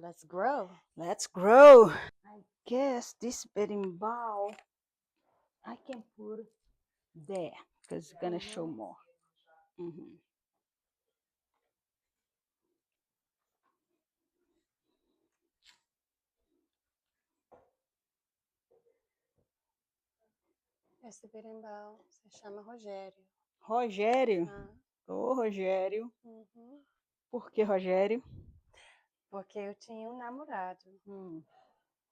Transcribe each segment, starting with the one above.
Let's grow. Let's grow. I guess this bedding bowl I can put there because it's gonna show more. Mhm. Esse berimbau se chama Rogério. Rogério. Ah, Ô, Rogério. uhum. Por que Rogério? Porque eu tinha um namorado Hum.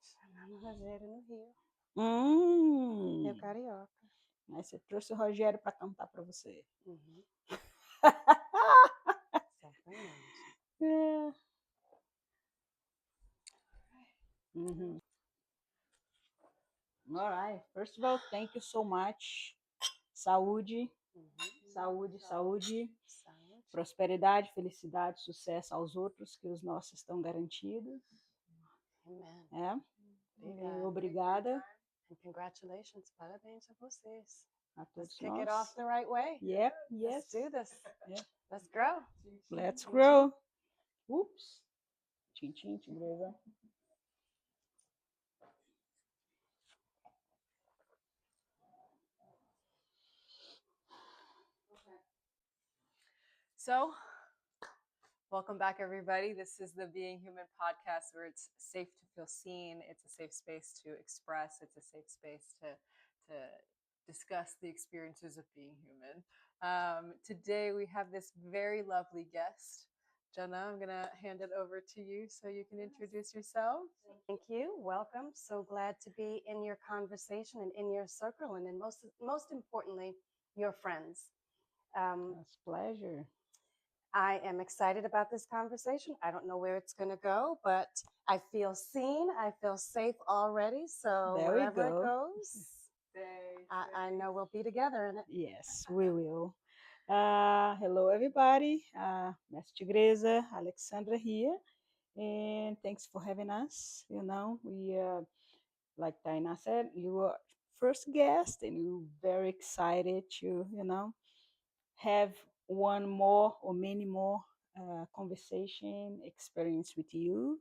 chamado Rogério no Rio. Hum. Meu carioca. Mas você trouxe o Rogério para cantar para você. Uhum. Certamente. É. Uhum. All right. First of all, thank you so much. Saúde, saúde, saúde. Saúde. Prosperidade, felicidade, sucesso aos outros, que os nossos estão garantidos. Amen. É? Obrigada. Obrigada And congratulations. Parabéns a vocês. a Let's todos kick nós. it off the right way. Yep, Let's yes. do this. Yeah. Let's grow. Let's Tchim, grow. Oops. Tchim, tchim, tigresa. So, welcome back, everybody. This is the Being Human podcast where it's safe to feel seen. It's a safe space to express. It's a safe space to discuss the experiences of being human. Today, we have this very lovely guest. Jenna, I'm going to hand it over to you so you can introduce yourself. Thank you. Welcome. So glad to be in your conversation and in your circle, and most importantly, your friends. It's a pleasure. I am excited about this conversation. I don't know where it's going to go, but I feel seen. I feel safe already. So There we wherever it go. goes, I know we'll be together in it. Yes, we will. Hello, everybody. Miss Tigresa, Alexandra here. And thanks for having us. We like Taina said, you were first guest, and we're very excited to, have one more or many more conversation experience with you.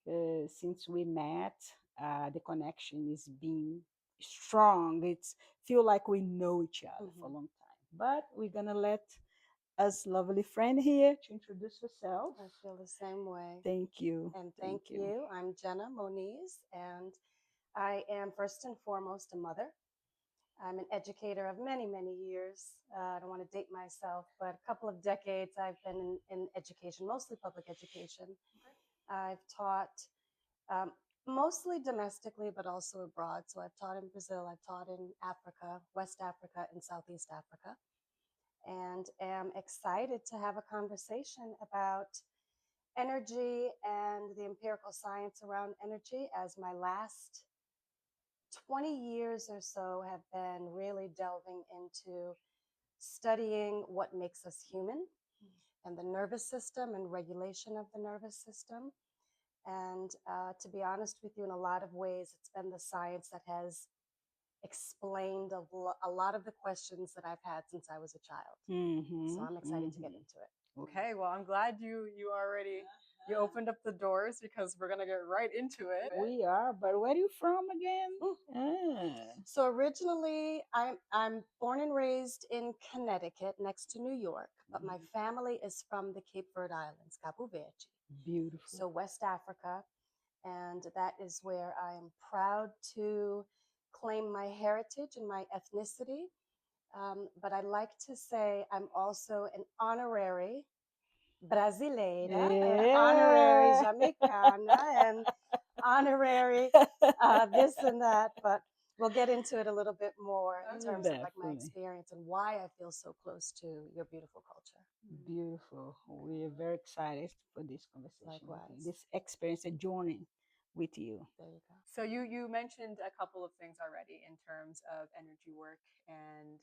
Since we met, the connection is being strong. It's feel like we know each other for a long time. But we're gonna let us lovely friend here to introduce herself. I feel the same way. Thank you. And thank you. I'm Jenna Moniz, and I am first and foremost a mother. I'm an educator of many, many years. I don't want to date myself, but a couple of decades I've been in education, mostly public education. I've taught mostly domestically, but also abroad. So I've taught in Brazil, I've taught in Africa, West Africa, and Southeast Africa, and am excited to have a conversation about energy and the empirical science around energy, as my last 20 years or so have been really delving into studying what makes us human and the nervous system and regulation of the nervous system. And to be honest with you, in a lot of ways, it's been the science that has explained a lot of the questions that I've had since I was a child. So I'm excited to get into it. Okay, well, I'm glad you already you opened up the doors because we're gonna get right into it. We are, but where are you from again? So originally, I'm born and raised in Connecticut, next to New York, but my family is from the Cape Verde Islands, Cabo Verde. Beautiful. So West Africa, and that is where I am proud to claim my heritage and my ethnicity. But I like to say I'm also an honorary Brasileira, honorary Jamaicana, and honorary this and that. But we'll get into it a little bit more in terms of like my experience and why I feel so close to your beautiful culture. Beautiful. We are very excited for this conversation. Likewise. This experience and journey with you. There you go. So you mentioned a couple of things already in terms of energy work, and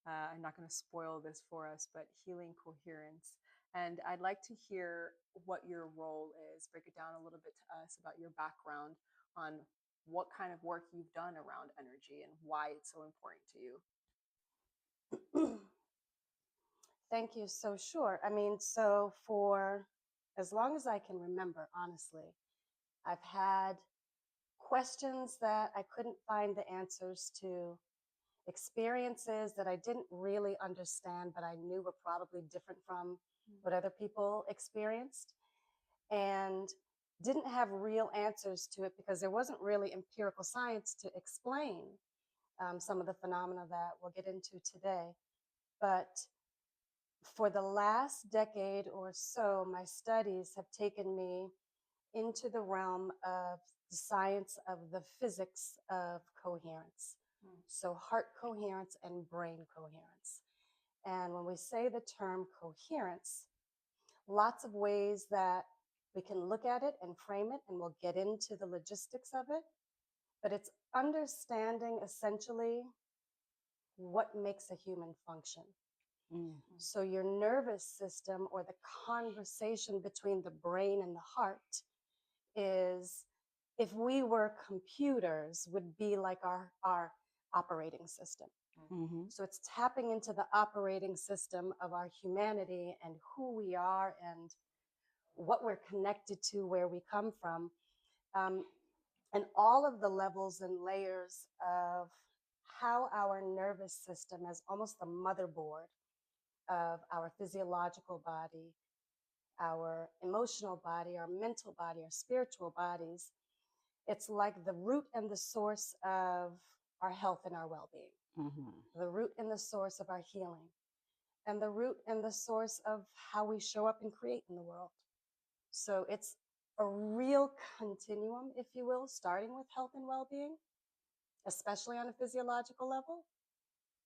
I'm not going to spoil this for us, but healing coherence. And I'd like to hear what your role is. Break it down a little bit to us about your background on what kind of work you've done around energy and why it's so important to you. Thank you. So sure. I mean, so for as long as I can remember, honestly, I've had questions that I couldn't find the answers to, experiences that I didn't really understand, but I knew were probably different from what other people experienced, and didn't have real answers to it because there wasn't really empirical science to explain some of the phenomena that we'll get into today. But for the last decade or so, my studies have taken me into the realm of the science of the physics of coherence. So, heart coherence and brain coherence. And when we say the term coherence, lots of ways that we can look at it and frame it, and we'll get into the logistics of it. But it's understanding essentially what makes a human function. So, your nervous system, or the conversation between the brain and the heart, is, if we were computers, would be like our operating system. So it's tapping into the operating system of our humanity and who we are and what we're connected to, where we come from, and all of the levels and layers of how our nervous system, as almost the motherboard of our physiological body, our emotional body, our mental body, our spiritual bodies, it's like the root and the source of our health and our well-being, the root and the source of our healing, and the root and the source of how we show up and create in the world. So it's a real continuum, if you will, starting with health and well-being, especially on a physiological level,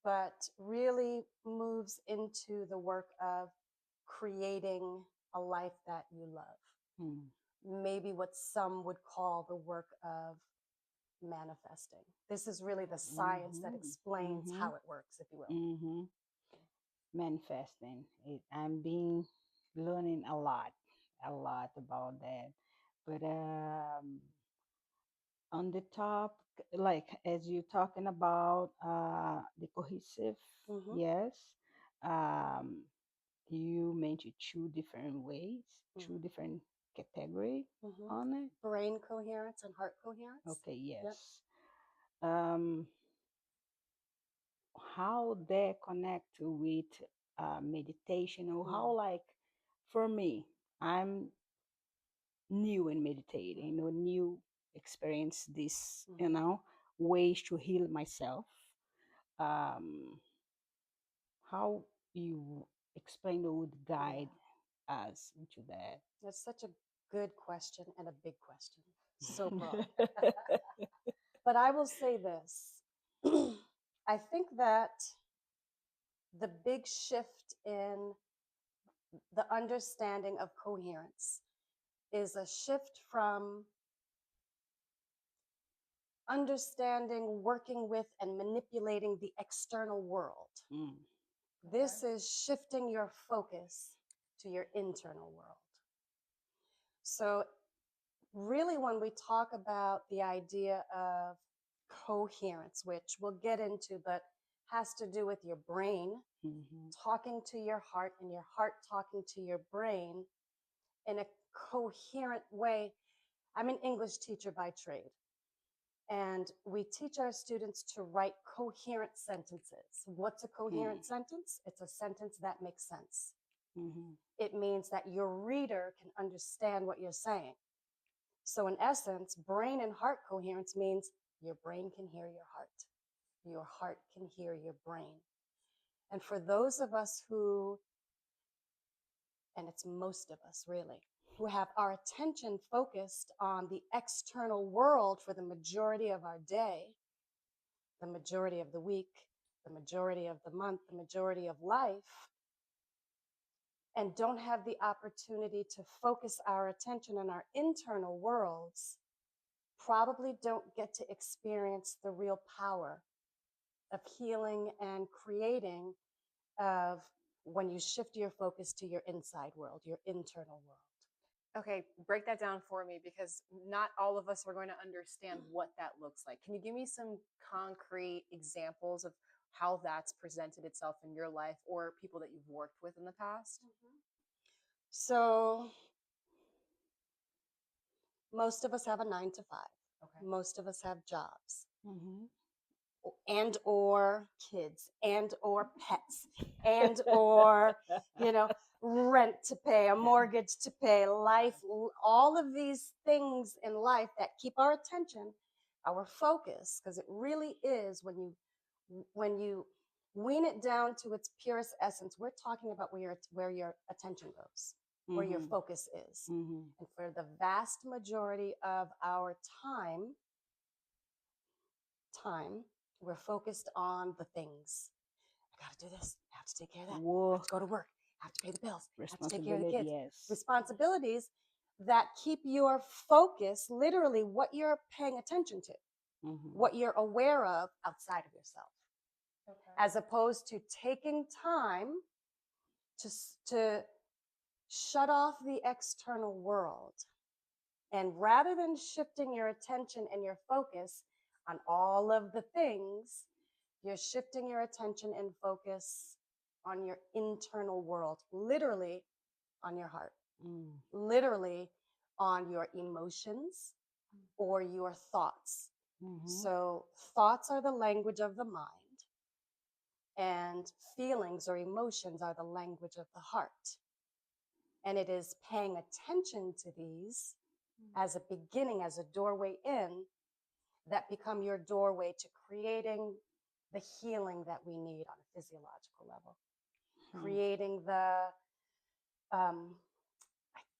but really moves into the work of creating a life that you love. Maybe what some would call the work of manifesting. This is really the science that explains how it works, if you will. Manifesting. I'm being learning a lot about that. But on the top, like as you're talking about the cohesive, yes, um, you mentioned two different ways, two different category on it. Brain coherence and heart coherence. Okay, yes. Yep. How they connect with meditation, or how, like, for me, I'm new in meditating, new experience this, ways to heal myself. How you explain or would guide us into that? That's such a good question and a big question. So broad. But I will say this. I think that the big shift in the understanding of coherence is a shift from understanding, working with, and manipulating the external world. This is shifting your focus to your internal world. So really, when we talk about the idea of coherence, which we'll get into, but has to do with your brain talking to your heart and your heart talking to your brain in a coherent way. I'm an English teacher by trade, and we teach our students to write coherent sentences. What's a coherent sentence? It's a sentence that makes sense. It means that your reader can understand what you're saying. So in essence, brain and heart coherence means your brain can hear your heart can hear your brain. And for those of us who, and it's most of us really, who have our attention focused on the external world for the majority of our day, the majority of the week, the majority of the month, the majority of life, and don't have the opportunity to focus our attention on our internal worlds, probably don't get to experience the real power of healing and creating, of when you shift your focus to your inside world, your internal world. Okay, break that down for me, because not all of us are going to understand what that looks like. Can you give me some concrete examples of how that's presented itself in your life or people that you've worked with in the past? So Most of us have a 9 to 5. Okay. Most of us have jobs Mm-hmm. and or kids and or pets and or, you know, rent to pay, a mortgage to pay, life, all of these things in life that keep our attention, our focus, because it really is when you wean it down to its purest essence, we're talking about where your attention goes, where your Mm-hmm. focus is. Mm-hmm. And for the vast majority of our time, we're focused on the things. I got to do this. I have to take care of that. I have Work, to go to work. I have to pay the bills. I have to take care of the responsibility, kids. yes. Responsibilities that keep your focus, literally what you're paying attention to, Mm-hmm. what you're aware of outside of yourself, Okay. as opposed to taking time to shut off the external world. And rather than shifting your attention and your focus on all of the things, you're shifting your attention and focus on your internal world, literally on your heart, Mm. literally on your emotions or your thoughts. Mm-hmm. So, thoughts are the language of the mind, and feelings or emotions are the language of the heart. And it is paying attention to these as a beginning, as a doorway in, that become your doorway to creating the healing that we need on a physiological level, creating um,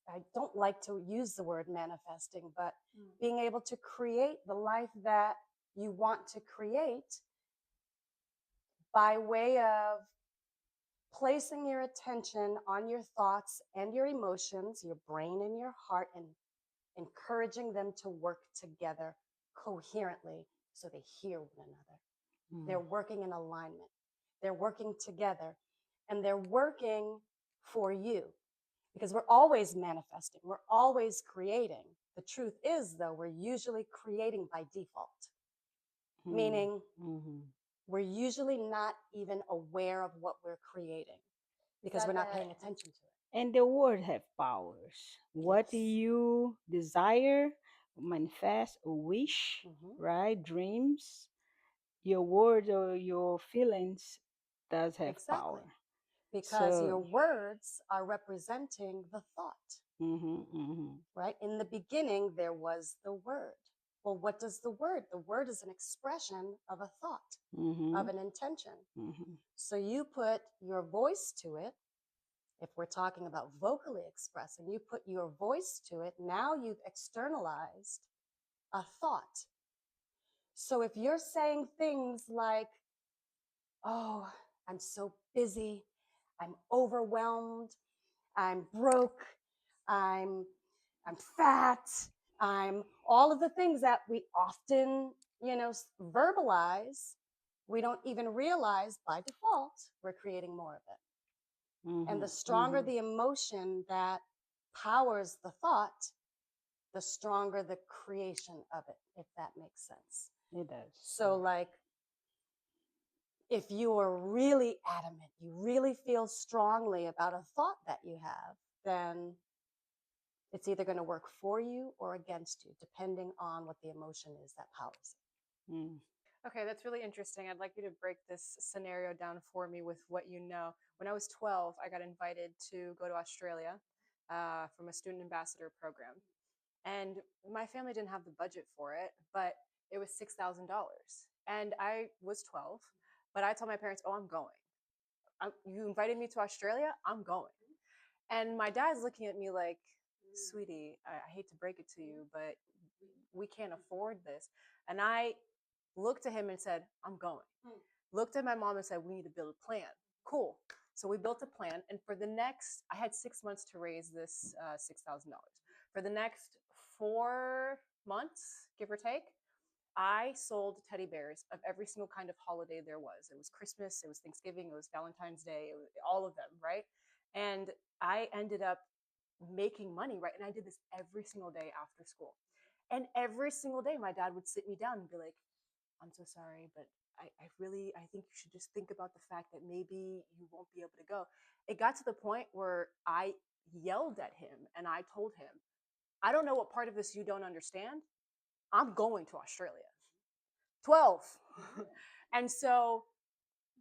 I don't like to use the word manifesting, but being able to create the life that you want to create by way of placing your attention on your thoughts and your emotions, your brain and your heart, and encouraging them to work together coherently so they hear one another. Mm. They're working in alignment. They're working together, and they're working for you, because we're always manifesting. We're always creating. The truth is, though, we're usually creating by default, meaning Mm-hmm. we're usually not even aware of what we're creating because we're not paying attention to it. And the word have powers. What Yes. you desire, manifest, or wish, Mhm. right? Dreams, your words or your feelings does have Exactly. power. Because your So, words are representing the thought, mm-hmm, mm-hmm, right? In the beginning, there was the word. Well, what does the word? The word is an expression of a thought, mm-hmm, of an intention. mm-hmm, So you put your voice to it. If we're talking about vocally expressing, you put your voice to it. Now you've externalized a thought. So if you're saying things like, oh, I'm so busy, I'm overwhelmed, I'm broke, I'm I'm fat, I'm all of the things that we often, verbalize, we don't even realize by default we're creating more of it. And mm-hmm, the stronger mm-hmm. the emotion that powers the thought, the stronger the creation of it, if that makes sense. It does. So, like, if you are really adamant, you really feel strongly about a thought that you have, then it's either going to work for you or against you, depending on what the emotion is that powers it. Mm. Okay, that's really interesting. I'd like you to break this scenario down for me with what you know. When I was 12, I got invited to go to Australia from a student ambassador program. And my family didn't have the budget for it, but it was $6,000. And I was 12, but I told my parents, oh, I'm going. You invited me to Australia? I'm going. And my dad's looking at me like, sweetie, I hate to break it to you, but we can't afford this. And I looked at him and said, I'm going. Looked at my mom and said, we need to build a plan. Cool. So we built a plan. And for the next, I had 6 months to raise this $6,000. For the next 4 months, give or take, I sold teddy bears of every single kind of holiday there was. It was Christmas, it was Thanksgiving, it was Valentine's Day, it was all of them, right? And I ended up making money, right? And I did this every single day after school. And every single day, my dad would sit me down and be like, I'm so sorry, but I think you should just think about the fact that maybe you won't be able to go. It got to the point where I yelled at him and I told him, I don't know what part of this you don't understand. I'm going to Australia. 12. And so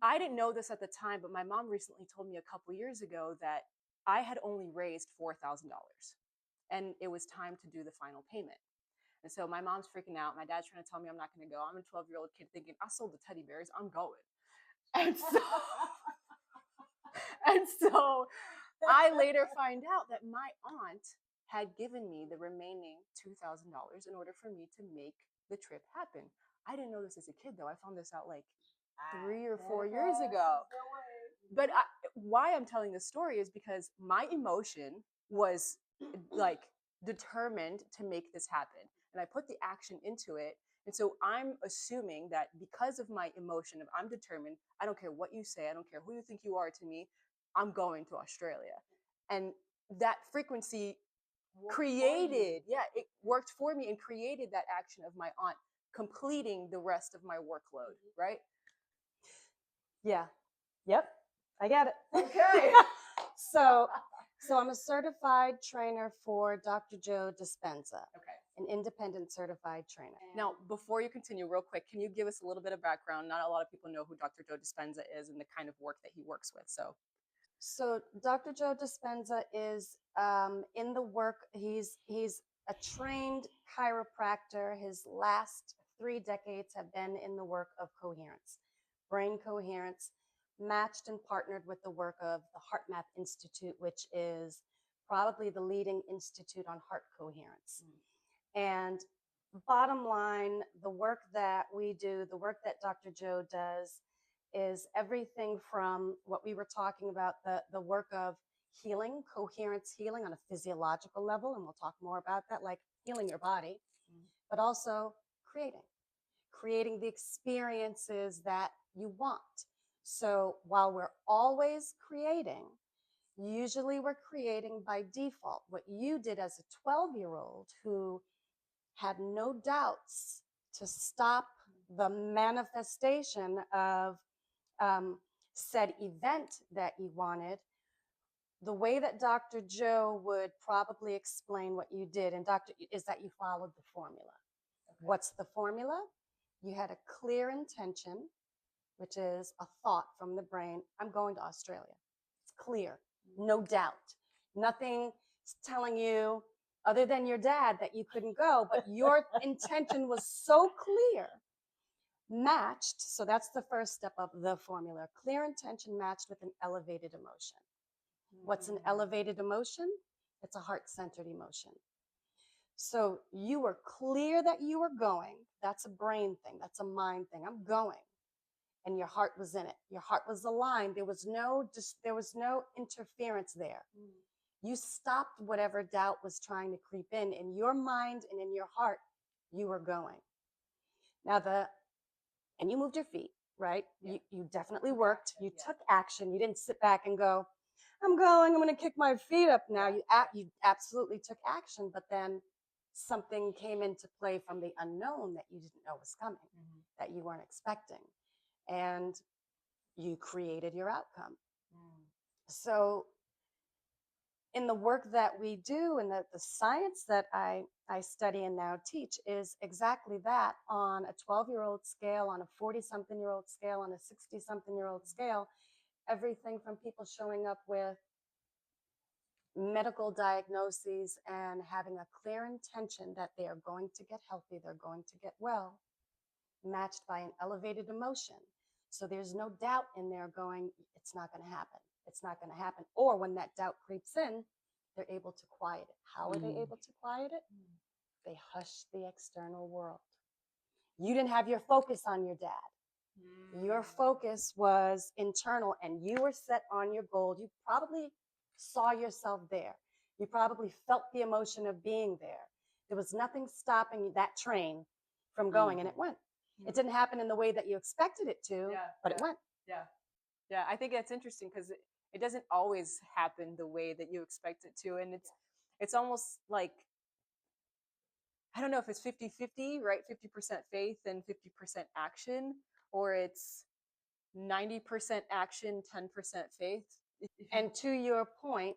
I didn't know this at the time, but my mom recently told me a couple years ago that I had only raised $4,000 and it was time to do the final payment. And so my mom's freaking out. My dad's trying to tell me I'm not going to go. I'm a 12-year-old kid thinking, I sold the teddy bears. I'm going. And so, and so I later find out that my aunt had given me the remaining $2,000 in order for me to make the trip happen. I didn't know this as a kid, though. I found this out like 3 or 4 years ago. But why I'm telling this story is because my emotion was like determined to make this happen. And I put the action into it. And so I'm assuming that because of my emotion of I'm determined, I don't care what you say, I don't care who you think you are to me, I'm going to Australia. And that frequency created, it worked for me and created that action of my aunt completing the rest of my workload, right? Yeah. Yep. I get it. Okay. So I'm a certified trainer for Dr. Joe Dispenza. Okay. An independent certified trainer. Now, before you continue, real quick, can you give us a little bit of background? Not a lot of people know who Dr. Joe Dispenza is and the kind of work that he works with. So Dr. Joe Dispenza is in the work. He's a trained chiropractor. His last 3 decades have been in the work of coherence, brain coherence, matched and partnered with the work of the HeartMath Institute, which is probably the leading institute on heart coherence. And bottom line, the work that we do, the work that Dr. Joe does, is everything from what we were talking about, the work of healing, coherence healing on a physiological level, and we'll talk more about that, like healing your body, but also creating the experiences that you want. So while we're always creating, usually we're creating by default. What you did as a 12-year-old who had no doubts to stop the manifestation of said event that you wanted, the way that Dr. Joe would probably explain what you did, and is that you followed the formula. Okay. What's the formula? You had a clear intention, which is a thought from the brain. I'm going to Australia. It's clear, no doubt. Nothing telling you, other than your dad, that you couldn't go, but your intention was so clear, matched. So that's the first step of the formula. Clear intention matched with an elevated emotion. What's an elevated emotion? It's a heart-centered emotion. So you were clear that you were going. That's a brain thing. That's a mind thing. I'm going. And your heart was in it. Your heart was aligned. There was no interference there. You stopped whatever doubt was trying to creep in your mind and in your heart. You were going. Now and you moved your feet, right? Yeah. You definitely worked. You took action. You didn't sit back and go, I'm going to kick my feet up now. You absolutely took action, but then something came into play from the unknown that you didn't know was coming, that you weren't expecting. And you created your outcome. So in the work that we do and the science that I study and now teach is exactly that, on a 12-year-old scale, on a 40-something-year-old scale, on a 60-something-year-old scale, everything from people showing up with medical diagnoses and having a clear intention that they are going to get healthy, they're going to get well, matched by an elevated emotion. So there's no doubt in there going, it's not going to happen. It's not going to happen. Or when that doubt creeps in, they're able to quiet it. How are they able to quiet it? They hush the external world. You didn't have your focus on your dad. Your focus was internal and you were set on your goal. You probably saw yourself there. You probably felt the emotion of being there. There was nothing stopping that train from going, and it went. It didn't happen in the way that you expected it to, but it went. Yeah, I think that's interesting because it doesn't always happen the way that you expect it to. And it's almost like, I don't know if it's 50-50, right? 50% faith and 50% action, or it's 90% action, 10% faith. And to your point,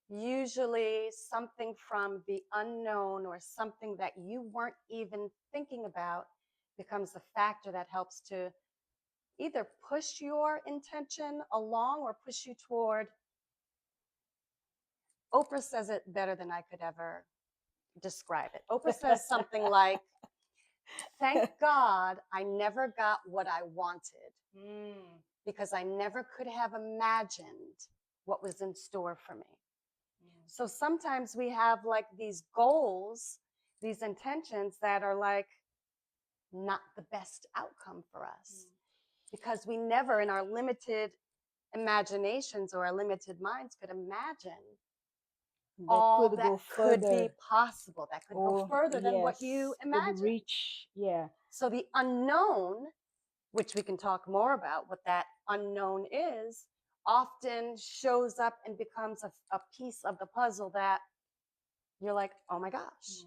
usually something from the unknown or something that you weren't even thinking about becomes a factor that helps to either push your intention along or push you toward. Oprah says it better than I could ever describe it. Oprah says something like, thank God I never got what I wanted because I never could have imagined what was in store for me. So sometimes we have like these goals, these intentions that are like not the best outcome for us because we never in our limited imaginations or our limited minds could imagine That all could that go could be further, possible, that could go or further than what you yes, could imagined. reach. Yeah. So the unknown, which we can talk more about what that unknown is, often shows up and becomes a piece of the puzzle that you're like, oh my gosh,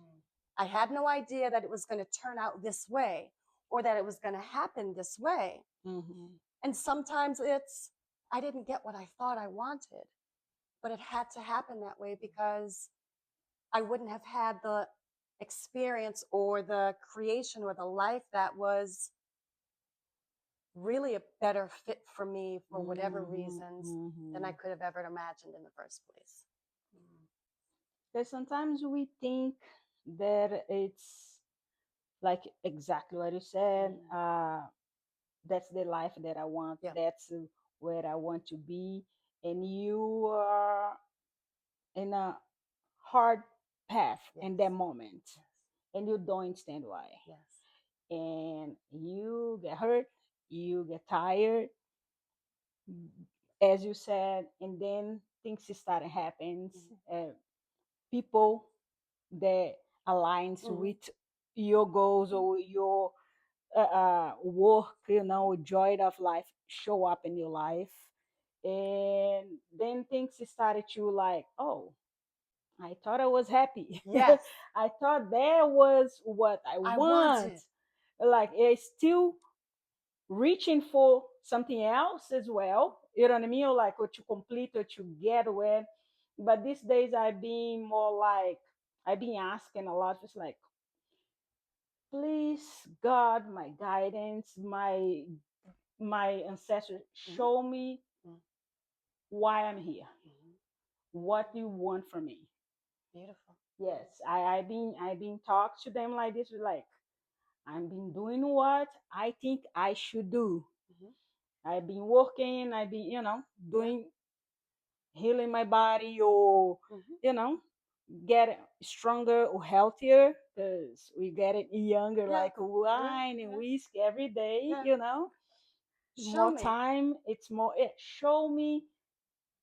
I had no idea that it was going to turn out this way or that it was going to happen this way. Mm-hmm. And sometimes it's, I didn't get what I thought I wanted, but it had to happen that way because I wouldn't have had the experience or the creation or the life that was really a better fit for me for whatever reasons than I could have ever imagined in the first place. Because sometimes we think that it's like exactly what you said. That's the life that I want. Yeah. That's where I want to be. And you are in a hard path in that moment, and you don't understand why. Yes. And you get hurt, you get tired, as you said, and then things start to happen. People that aligns with your goals or your work, joy of life show up in your life, and then things started to like, oh, I thought I was happy. Yes. I thought that was what I want. wanted. Like it's still reaching for something else as well. You know what I mean? Or like, or to complete or to get where. But these days I've been more like, I've been asking a lot, just like, please, God, my guidance, my ancestors, show me why I'm here. What do you want from me? Beautiful. Yes, I've been talk to them like this, like I've been doing what I think I should do. I've been working, I've been, doing healing my body or, you know, get stronger or healthier because we get it younger, like wine and whiskey every day, Show more me. time, it's more, show me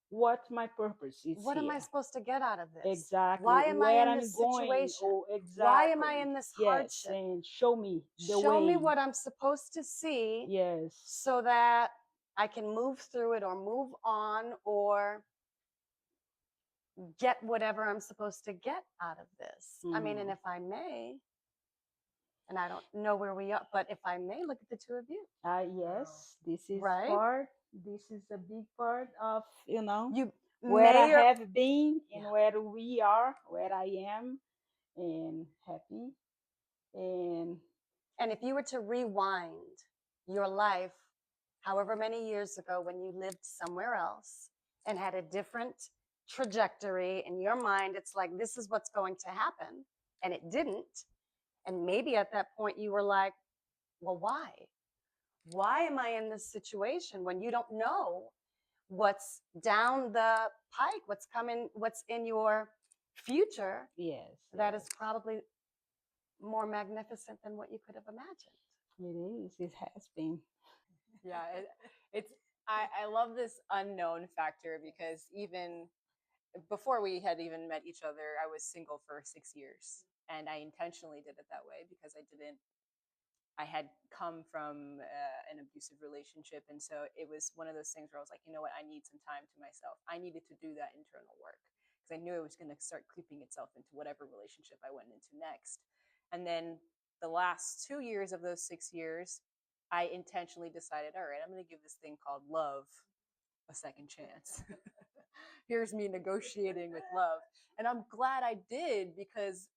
what my purpose is What here. am I supposed to get out of this? Exactly. Why am I Where in I'm this going. situation? Oh, exactly. Why am I in this Yes, hardship? and show me the Show way. me what I'm supposed to see. Yes. So that I can move through it or move on or get whatever I'm supposed to get out of this. I mean, and if I may, and I don't know where we are, but if I may, look at the two of you. Yes, this is Right? part. This is a big part of You where I may or have been and where we are, where I am, and happy. And if you were to rewind your life, however many years ago, when you lived somewhere else and had a different trajectory in your mind, it's like, this is what's going to happen. And it didn't. And maybe at that point you were like, well, why? Why am I in this situation when you don't know what's down the pike, what's coming, what's in your future? Yes. That is probably more magnificent than what you could have imagined. It is. It has been. Yeah, I love this unknown factor because even before we had even met each other, I was single for 6 years, and I intentionally did it that way because I had come from an abusive relationship, and so it was one of those things where I was like, you know what, I need some time to myself. I needed to do that internal work because I knew it was going to start creeping itself into whatever relationship I went into next. And then the last 2 years of those 6 years, I intentionally decided, all right, I'm going to give this thing called love a second chance. Here's me negotiating with love. And I'm glad I did, because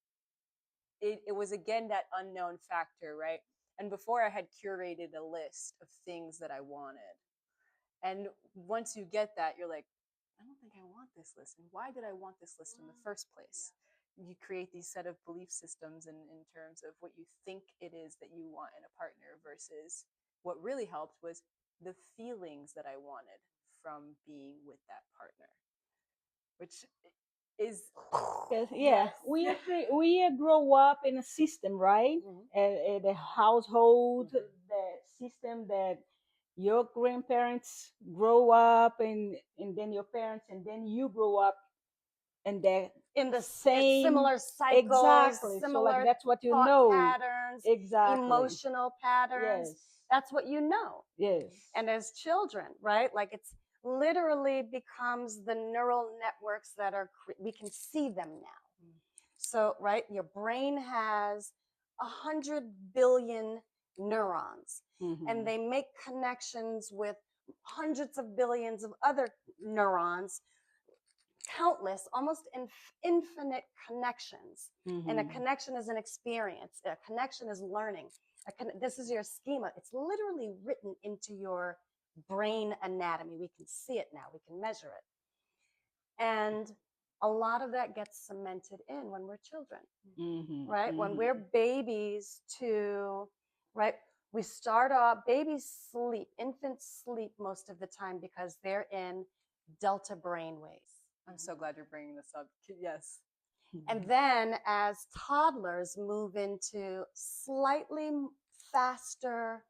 it was again that unknown factor, right? And before, I had curated a list of things that I wanted. And once you get that, you're like, I don't think I want this list. And why did I want this list in the first place? You create these set of belief systems in terms of what you think it is that you want in a partner, versus what really helped was the feelings that I wanted from being with that partner, which is Yes, yes. we grow up in a system, right? Mhm. A household, that system that your grandparents grow up, and then your parents, and then you grow up in the In the same. similar cycles, Exactly. So like similar that's what you thought know. patterns, Exactly. emotional patterns. Yes. That's what you know. Yes. And as children, right? Like it's literally becomes the neural networks that are, we can see them now. So, right, your brain has 100 billion neurons, and they make connections with hundreds of billions of other neurons, countless, almost infinite connections. And a connection is an experience. A connection is learning. This is your schema. It's literally written into your brain anatomy. We can see it now. We can measure it. And a lot of that gets cemented in when we're children, right? When we're babies to, right? We start off, babies sleep, infants sleep most of the time because they're in delta brain waves. I'm so glad you're bringing this up. Yes. And then as toddlers move into slightly faster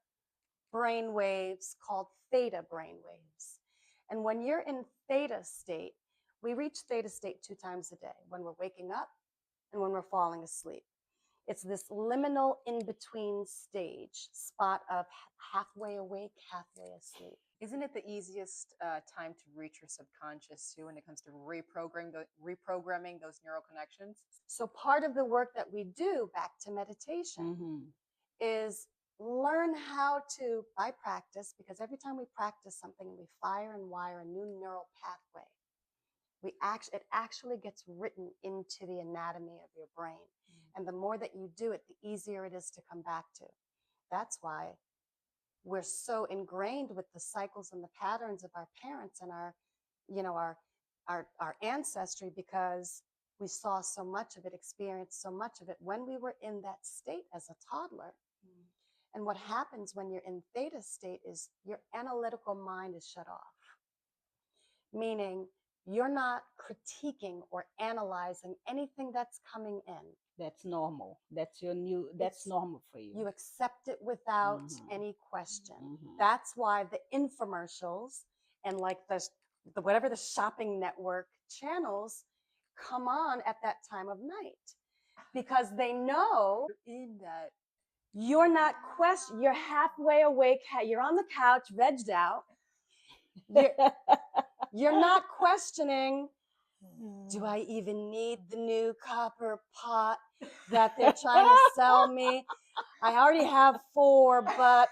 brain waves called theta brain waves. And when you're in theta state, we reach theta state 2 times a day, when we're waking up and when we're falling asleep. It's this liminal in-between stage spot of halfway awake, halfway asleep. Isn't it the easiest time to reach your subconscious too, when it comes to reprogramming those neural connections? So part of the work that we do, back to meditation, is learn how to, by practice, because every time we practice something, we fire and wire a new neural pathway. It actually gets written into the anatomy of your brain. And the more that you do it, the easier it is to come back to. That's why we're so ingrained with the cycles and the patterns of our parents and our, you know, our ancestry, because we saw so much of it, experienced so much of it when we were in that state as a toddler. And what happens when you're in theta state is your analytical mind is shut off, meaning you're not critiquing or analyzing anything that's coming in. That's normal. That's normal for you. You accept it without any question. That's why the infomercials and like the whatever the shopping network channels come on at that time of night, because they know In that, you're not you're halfway awake, you're on the couch, vegged out. You're not questioning, do I even need the new copper pot that they're trying to sell me? I already have 4, but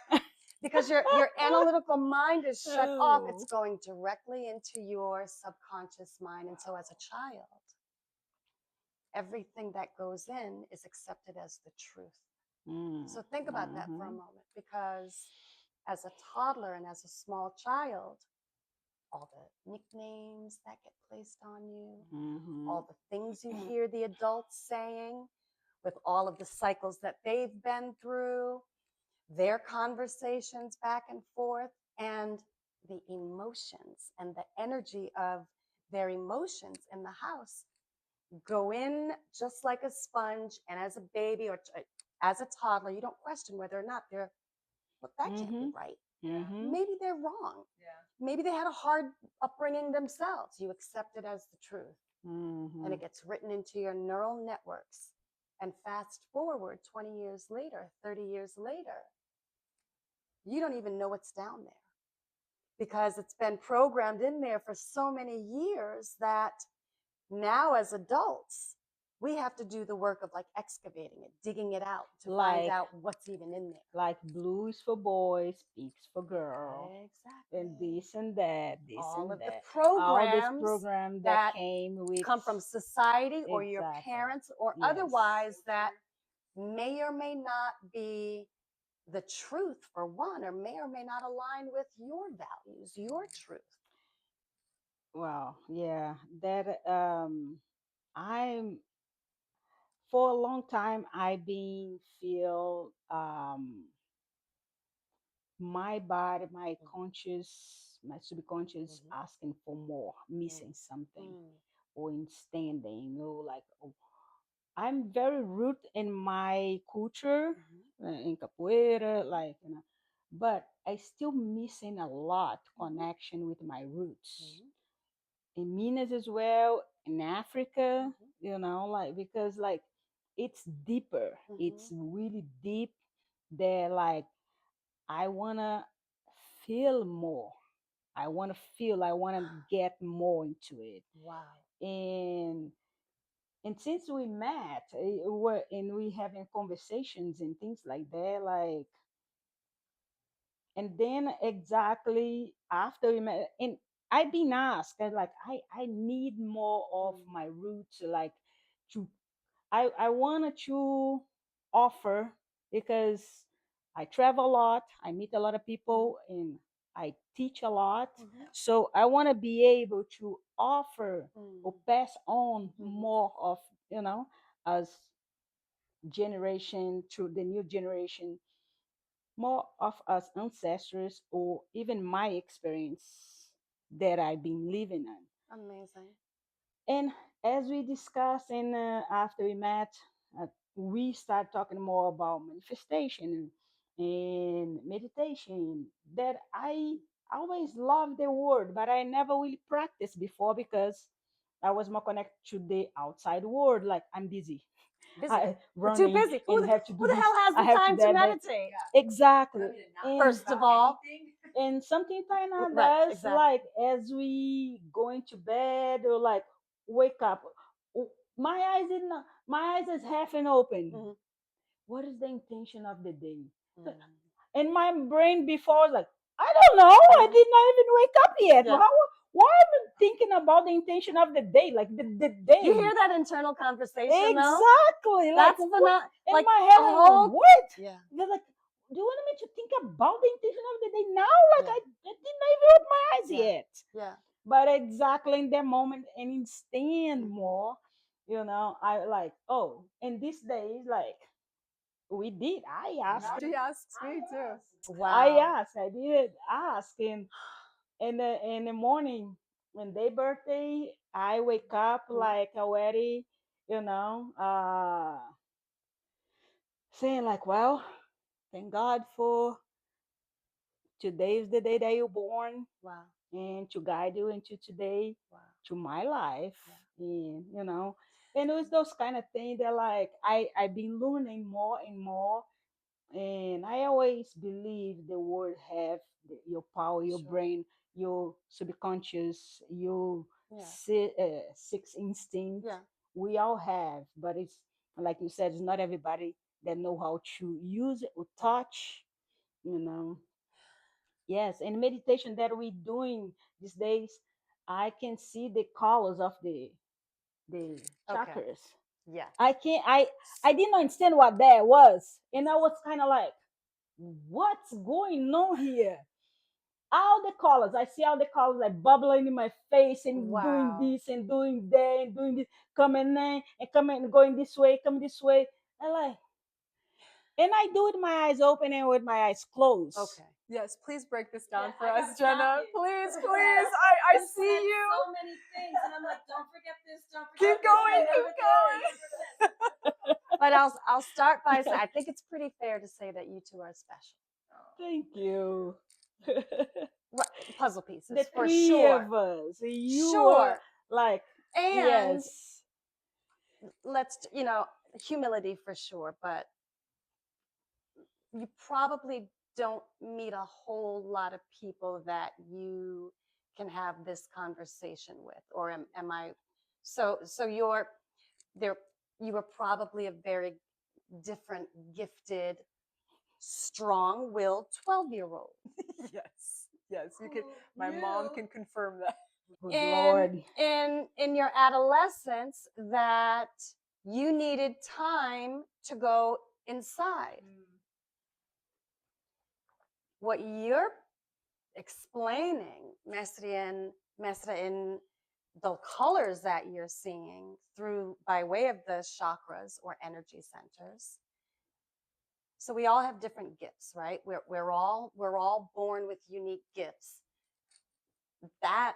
because your analytical mind is shut off, it's going directly into your subconscious mind. And so as a child, everything that goes in is accepted as the truth. So think about that for a moment, because as a toddler and as a small child, all the nicknames that get placed on you, all the things you hear the adults saying, with all of the cycles that they've been through, their conversations back and forth, and the emotions and the energy of their emotions in the house go in just like a sponge. And as a baby or as a toddler, you don't question whether or not they're, well, that can't be right. Maybe they're wrong. Maybe they had a hard upbringing themselves. You accept it as the truth. And it gets written into your neural networks. And fast forward 20 years later, 30 years later, you don't even know what's down there, because it's been programmed in there for so many years that now as adults, we have to do the work of like excavating it, digging it out to find Like out what's even in there. like blue is for boys, peaks for girl, Exactly. and this and that, this All and of the that. All this programs program that that came with come from society or your exactly. parents or Yes. otherwise that may or may not be the truth for one, or may not align with your values, your truth. Wow, yeah. That I'm for a long time I've been feel my body, my conscious, my subconscious asking for more, missing something, or in standing, like oh, I'm very root in my culture, in capoeira, like but I still missing a lot connection with my roots in Minas as well, in Africa, like because like it's deeper, it's really deep. There, like I wanna feel more. I wanna feel. I wanna get more into it. Wow. And since we met, and we having conversations and things like that, like, and then exactly after we met, and I've been asked, like, I need more of my roots, like, to I wanted to offer because I travel a lot, I meet a lot of people, and I teach a lot. So I want to be able to offer or pass on more of, as generation to the new generation, more of us ancestors or even my experience that I've been living in. Amazing. And as we discussed and after we met, we start talking more about manifestation and meditation. That I always loved the word, but I never really practiced before because I was more connected to the outside world. Like I'm busy, Busy. I We're too running busy. and have to do Who the this. hell has I the have to time do to that. meditate? Exactly. And First of all, and something Taina right, does, exactly. like as we going to bed or like wake up, my eyes in my eyes is half and open. What is the intention of the day? And my brain before was like, I don't know, I did not even wake up yet. Yeah. Why am I thinking about the intention of the day? Like the day. You hear that internal conversation, though? Exactly. That's like in like my head, whole. what? Yeah. They're like, do you want me to think about the intention of the day now? Like I did not even open my eyes yet. Yeah. But exactly in that moment and instant more, I like, oh, and these days, like we did. I asked. She asks me too. Wow. I did ask. And in the morning, when their birthday, I wake up like already, saying like, well, thank God for today is the day that you're born. Wow. And to guide you into today, Wow. to my life. And and it was those kind of things that like I've been learning more and more. And I always believe the world have your power, your brain, your subconscious, your sixth instinct. We all have, but it's like you said, it's not everybody that know how to use it or touch, you know. Yes, and meditation that we're doing these days, I can see the colors of the chakras. Yeah. I didn't understand what that was. And I was kind of like, what's going on here? All the colors, I see all the colors like bubbling in my face and doing this and doing that and doing this, coming in and coming, going this way, coming this way. And I do it with my eyes open and with my eyes closed. Okay. Yes, please break this down for us, Jenna. Please, please. I see you. So many things, and I'm like, don't forget this. Don't Keep going, keep going. But I'll start by saying I think it's pretty fair to say that you two are special. Thank you. Puzzle pieces, The for three sure. of us. You Sure. are like, And yes. let's, humility for sure, but you probably don't meet a whole lot of people that you can have this conversation with, or am I? So you're there. you were probably a very different, gifted, strong-willed 12-year-old. Yes, yes, you can. My mom can confirm that. Good Lord. In your adolescence, that you needed time to go inside. What you're explaining, Mestre, in the colors that you're seeing through by way of the chakras or energy centers. So we all have different gifts, right? We're all born with unique gifts. That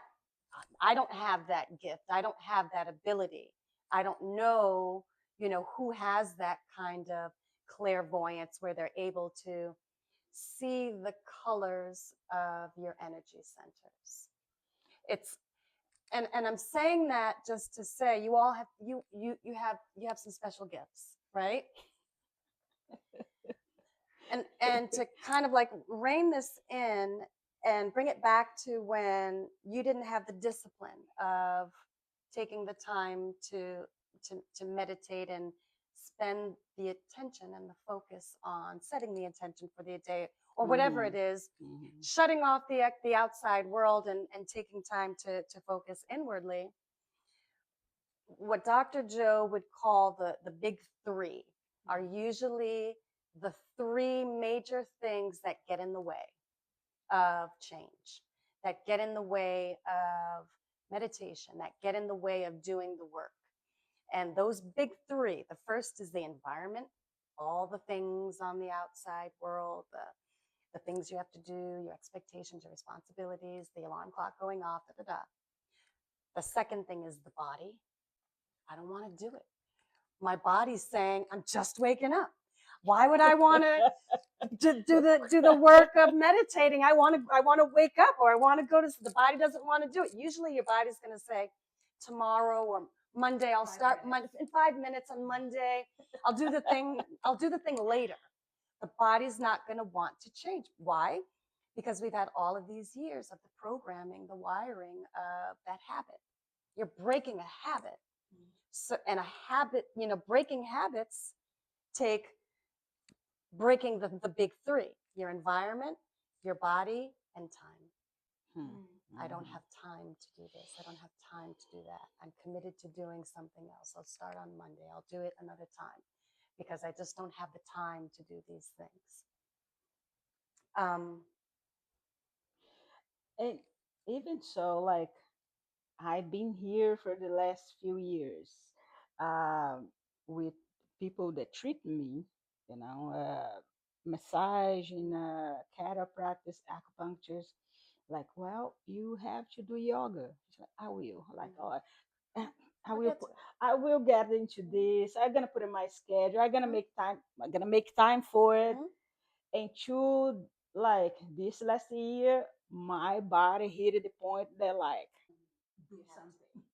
I don't have that gift. I don't have that ability. I don't know, who has that kind of clairvoyance where they're able to see the colors of your energy centers. It's and I'm saying that just to say you all have you have some special gifts, right? And to kind of like rein this in and bring it back to when you didn't have the discipline of taking the time to meditate and spend the attention and the focus on setting the intention for the day or whatever it is, shutting off the outside world and taking time to focus inwardly. What Dr. Joe would call the big three are usually the three major things that get in the way of change, that get in the way of meditation, that get in the way of doing the work. And those big three, the first is the environment, all the things on the outside world, the things you have to do, your expectations, your responsibilities, the alarm clock going off, da, da, da. The second thing is the body. I don't want to do it. My body's saying, I'm just waking up. Why would I want to do the work of meditating? I want to wake up, or I want to go to. The body doesn't want to do it. Usually, your body's going to say, tomorrow or Monday, I'll start in 5 minutes on Monday. I'll do the thing. I'll do the thing later. The body's not going to want to change. Why? Because we've had all of these years of the programming, the wiring of that habit. You're breaking a habit. So, and a habit, breaking habits take breaking the big three: your environment, your body, and time. I don't have time to do this. I don't have time to do that. I'm committed to doing something else. I'll start on Monday. I'll do it another time because I just don't have the time to do these things. And even so, like, I've been here for the last few years with people that treat me, massage and chiropractic, acupuncture. Like, well, you have to do yoga. It's like, I will. Like, oh, I will. I will get into this. I'm gonna put in my schedule. I'm gonna make time. I'm gonna make time for it. And to like this last year, my body hit the point that like do something.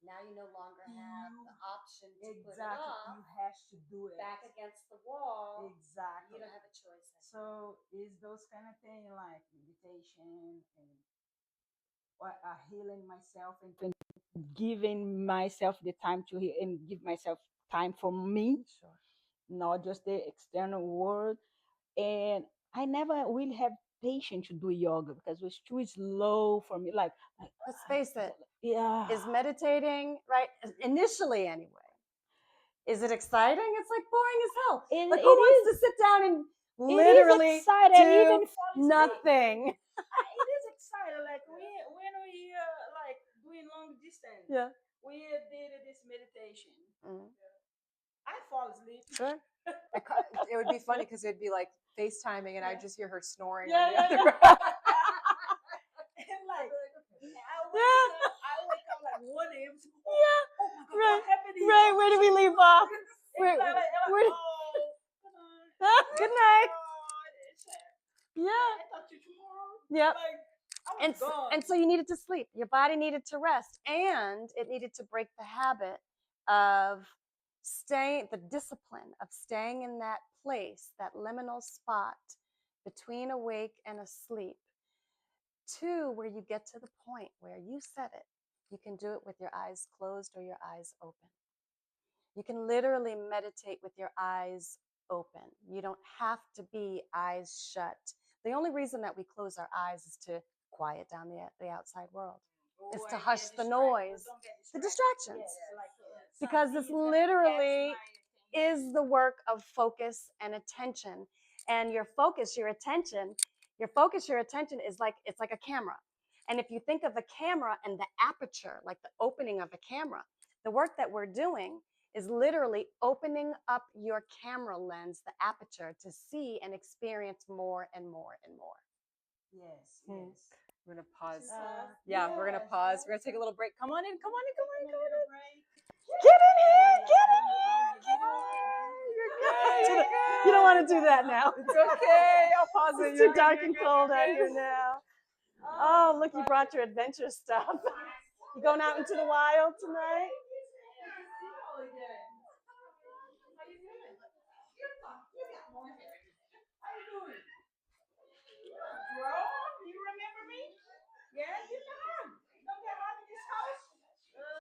Now you no longer have the option to put it Exactly. off. You have to do it. Back against the wall. Exactly. You don't have a choice. So is those kind of thing like meditation and healing myself and giving myself the time to heal and give myself time for me, Sure. not just the external world. And I never will have patience to do yoga because it was too slow for me. Like Let's face it. Yeah. Is meditating, right? Initially, anyway. Is it exciting? It's like boring as hell. Like who wants to sit down and literally do nothing? It is exciting. Like when we like doing long distance. Yeah. We did this meditation. I fall asleep. Sure. It would be funny because it'd be like FaceTiming, and I'd just hear her snoring. Yeah, on the other And like, I wake up like 1 a.m. Yeah. Oh my God, Right. what happened here? Right. Where did we leave off? Where? Good night. Yeah. I talk to you tomorrow. Yep. Like, I was gone. And so you needed to sleep. Your body needed to rest, and it needed to break the habit of the discipline of staying in that place, that liminal spot between awake and asleep, to where you get to the point where you said it. You can do it with your eyes closed or your eyes open. You can literally meditate with your eyes open. You don't have to be eyes shut. The only reason that we close our eyes is to quiet down the outside world. It's to hush the noise, the distractions. Because this literally is the work of focus and attention. And your focus, your attention is like, it's like a camera. And if you think of a camera and the aperture, like the opening of a camera, the work that we're doing is literally opening up your camera lens, the aperture, to see and experience more and more and more. Yes, Hmm. yes. I'm gonna pause. Yeah, We're gonna pause. We're gonna take a little break. Come on in. Come on in. Come on in. Come on in. Get in here! Get in here! Get in here! You're good. You don't want to do that now. It's okay. I'll pause it. It's too dark and cold out here now. Oh, look, you brought your adventure stuff. You going out into the wild tonight? Bro, you remember me? Yeah, you